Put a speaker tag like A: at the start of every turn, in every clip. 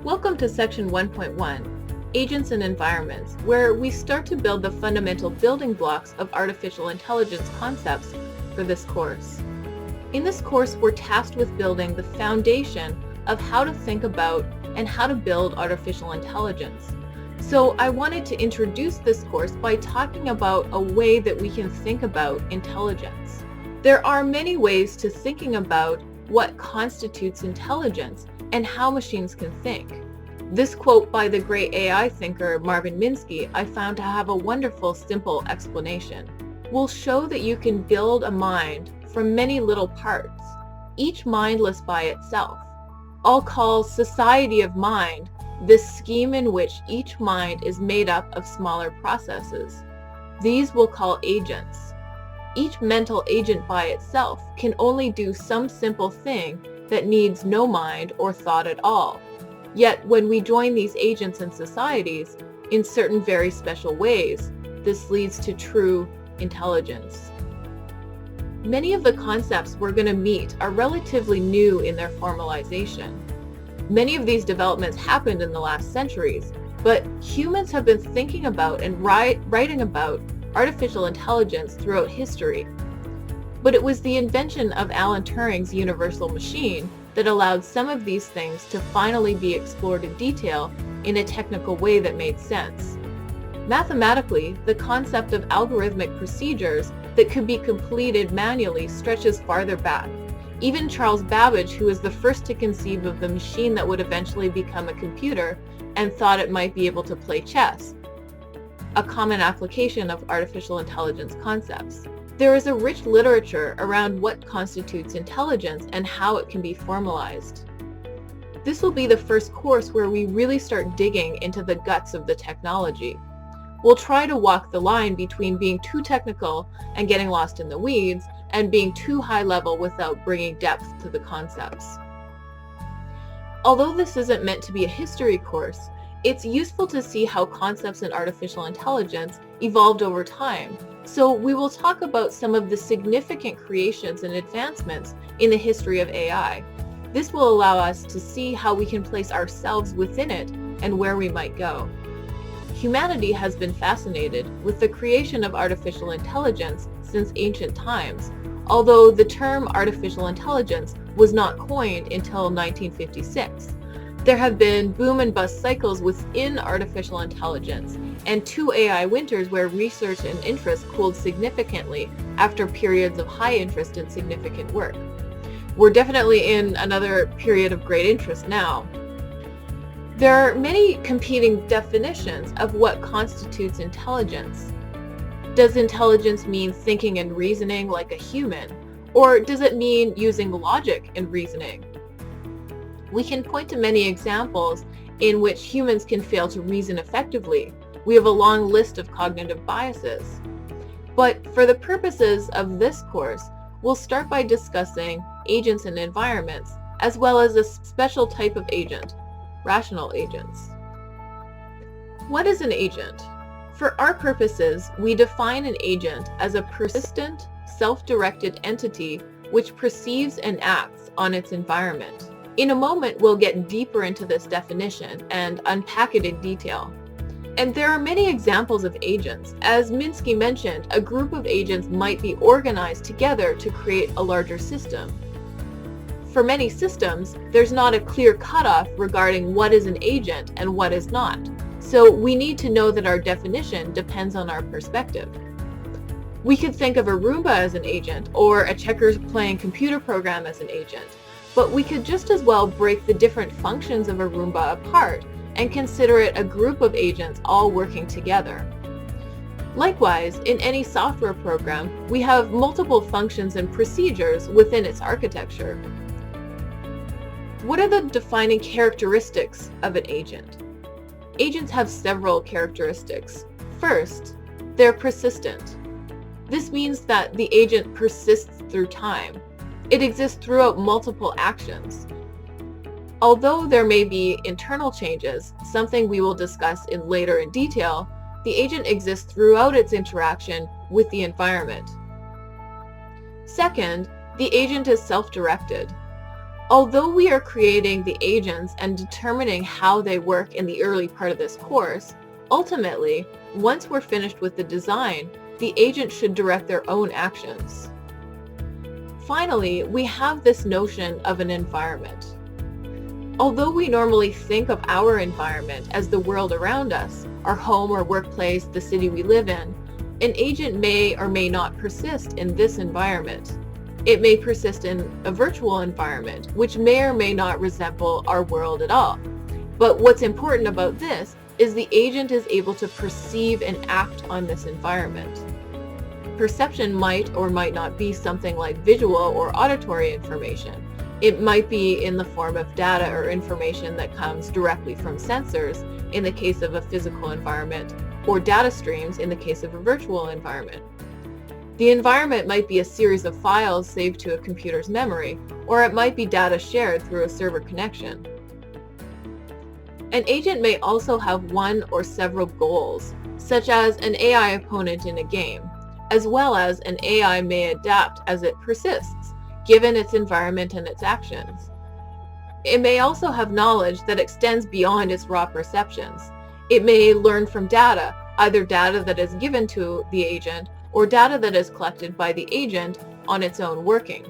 A: Welcome to Section 1.1, Agents and Environments, where we start to build the fundamental building blocks of artificial intelligence concepts for this course. In this course, we're tasked with building the foundation of how to think about and how to build artificial intelligence. So I wanted to introduce this course by talking about a way that we can think about intelligence. There are many ways to thinking about what constitutes intelligence and how machines can think. This quote by the great AI thinker Marvin Minsky I found to have a wonderful, simple explanation. Will show that you can build a mind from many little parts, each mindless by itself. I'll call society of mind this scheme in which each mind is made up of smaller processes. These we'll call agents. Each mental agent by itself can only do some simple thing that needs no mind or thought at all. Yet when we join these agents and societies in certain very special ways, this leads to true intelligence. Many of the concepts we're going to meet are relatively new in their formalization. Many of these developments happened in the last centuries, but humans have been thinking about and writing about artificial intelligence throughout history. But it was the invention of Alan Turing's universal machine that allowed some of these things to finally be explored in detail in a technical way that made sense. Mathematically, the concept of algorithmic procedures that could be completed manually stretches farther back. Even Charles Babbage, who was the first to conceive of the machine that would eventually become a computer and thought it might be able to play chess, a common application of artificial intelligence concepts. There is a rich literature around what constitutes intelligence and how it can be formalized. This will be the first course where we really start digging into the guts of the technology. We'll try to walk the line between being too technical and getting lost in the weeds and being too high level without bringing depth to the concepts. Although this isn't meant to be a history course, it's useful to see how concepts in artificial intelligence evolved over time. So we will talk about some of the significant creations and advancements in the history of AI. This will allow us to see how we can place ourselves within it and where we might go. Humanity has been fascinated with the creation of artificial intelligence since ancient times, although the term artificial intelligence was not coined until 1956. There have been boom and bust cycles within artificial intelligence, and 2 AI winters where research and interest cooled significantly after periods of high interest and significant work. We're definitely in another period of great interest now. There are many competing definitions of what constitutes intelligence. Does intelligence mean thinking and reasoning like a human, or does it mean using logic and reasoning? We can point to many examples in which humans can fail to reason effectively. We have a long list of cognitive biases. But for the purposes of this course, we'll start by discussing agents and environments, as well as a special type of agent, rational agents. What is an agent? For our purposes, we define an agent as a persistent, self-directed entity which perceives and acts on its environment. In a moment, we'll get deeper into this definition and unpack it in detail. And there are many examples of agents. As Minsky mentioned, a group of agents might be organized together to create a larger system. For many systems, there's not a clear cutoff regarding what is an agent and what is not. So we need to know that our definition depends on our perspective. We could think of a Roomba as an agent or a checkers playing computer program as an agent. But we could just as well break the different functions of a Roomba apart and consider it a group of agents all working together. Likewise, in any software program, we have multiple functions and procedures within its architecture. What are the defining characteristics of an agent? Agents have several characteristics. First, they're persistent. This means that the agent persists through time. It exists throughout multiple actions. Although there may be internal changes, something we will discuss later in detail, the agent exists throughout its interaction with the environment. Second, the agent is self-directed. Although we are creating the agents and determining how they work in the early part of this course, ultimately, once we're finished with the design, the agent should direct their own actions. Finally, we have this notion of an environment. Although we normally think of our environment as the world around us, our home or workplace, the city we live in, an agent may or may not persist in this environment. It may persist in a virtual environment, which may or may not resemble our world at all. But what's important about this is the agent is able to perceive and act on this environment. Perception might or might not be something like visual or auditory information. It might be in the form of data or information that comes directly from sensors in the case of a physical environment, or data streams in the case of a virtual environment. The environment might be a series of files saved to a computer's memory, or it might be data shared through a server connection. An agent may also have one or several goals, such as an AI opponent in a game, as well as an AI may adapt as it persists, given its environment and its actions. It may also have knowledge that extends beyond its raw perceptions. It may learn from data, either data that is given to the agent or data that is collected by the agent on its own working.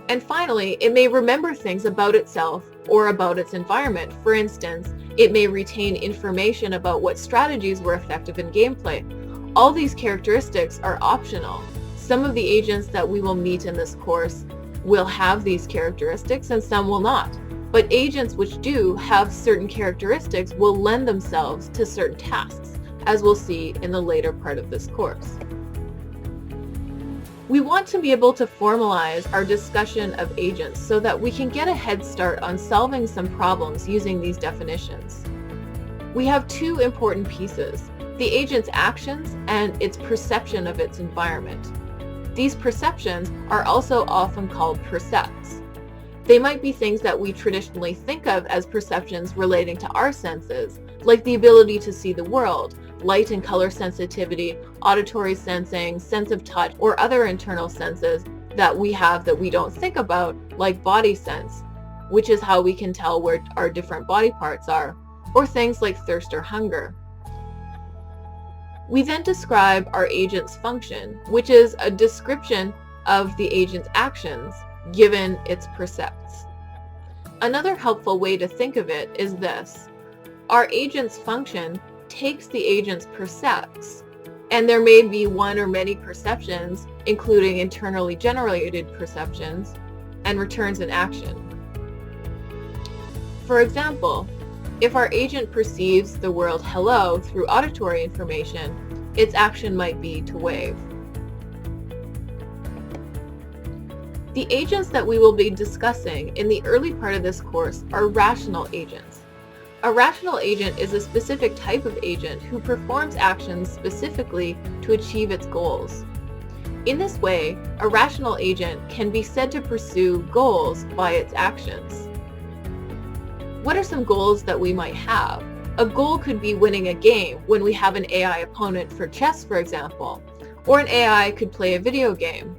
A: And finally, it may remember things about itself or about its environment. For instance, it may retain information about what strategies were effective in gameplay. All these characteristics are optional. Some of the agents that we will meet in this course will have these characteristics and some will not. But agents which do have certain characteristics will lend themselves to certain tasks, as we'll see in the later part of this course. We want to be able to formalize our discussion of agents so that we can get a head start on solving some problems using these definitions. We have two important pieces: the agent's actions and its perception of its environment. These perceptions are also often called percepts. They might be things that we traditionally think of as perceptions relating to our senses, like the ability to see the world, light and color sensitivity, auditory sensing, sense of touch, or other internal senses that we have that we don't think about, like body sense, which is how we can tell where our different body parts are, or things like thirst or hunger. We then describe our agent's function, which is a description of the agent's actions given its percepts. Another helpful way to think of it is this: our agent's function takes the agent's percepts, and there may be one or many perceptions, including internally generated perceptions, and returns an action. For example, if our agent perceives the word hello through auditory information, its action might be to wave. The agents that we will be discussing in the early part of this course are rational agents. A rational agent is a specific type of agent who performs actions specifically to achieve its goals. In this way, a rational agent can be said to pursue goals by its actions. What are some goals that we might have? A goal could be winning a game when we have an AI opponent for chess, for example, or an AI could play a video game.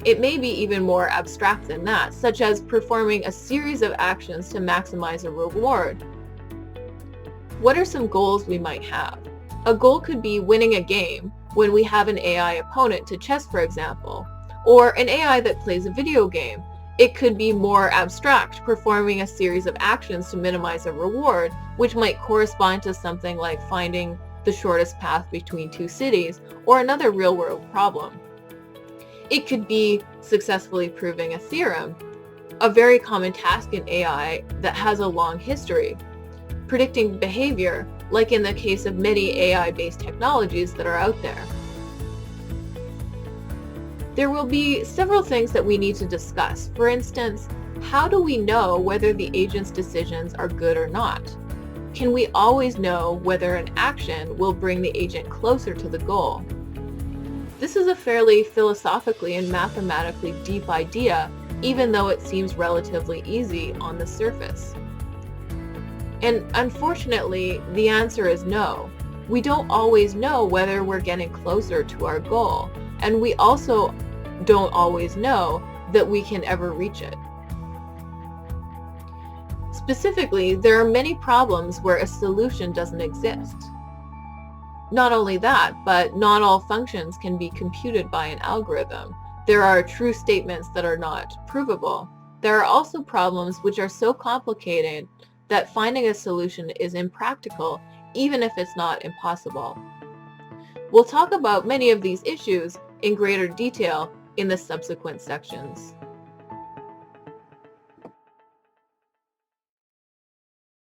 A: It may be even more abstract than that, such as performing a series of actions to maximize a reward. What are some goals we might have? A goal could be winning a game when we have an AI opponent to chess, for example, or an AI that plays a video game. It could be more abstract, performing a series of actions to minimize a reward, which might correspond to something like finding the shortest path between two cities, or another real-world problem. It could be successfully proving a theorem, a very common task in AI that has a long history. Predicting behavior, like in the case of many AI-based technologies that are out there. There will be several things that we need to discuss. For instance, how do we know whether the agent's decisions are good or not? Can we always know whether an action will bring the agent closer to the goal? This is a fairly philosophically and mathematically deep idea, even though it seems relatively easy on the surface. And unfortunately, the answer is no. We don't always know whether we're getting closer to our goal, and we also don't always know that we can ever reach it. Specifically, there are many problems where a solution doesn't exist. Not only that, but not all functions can be computed by an algorithm. There are true statements that are not provable. There are also problems which are so complicated that finding a solution is impractical, even if it's not impossible. We'll talk about many of these issues in greater detail in the subsequent sections.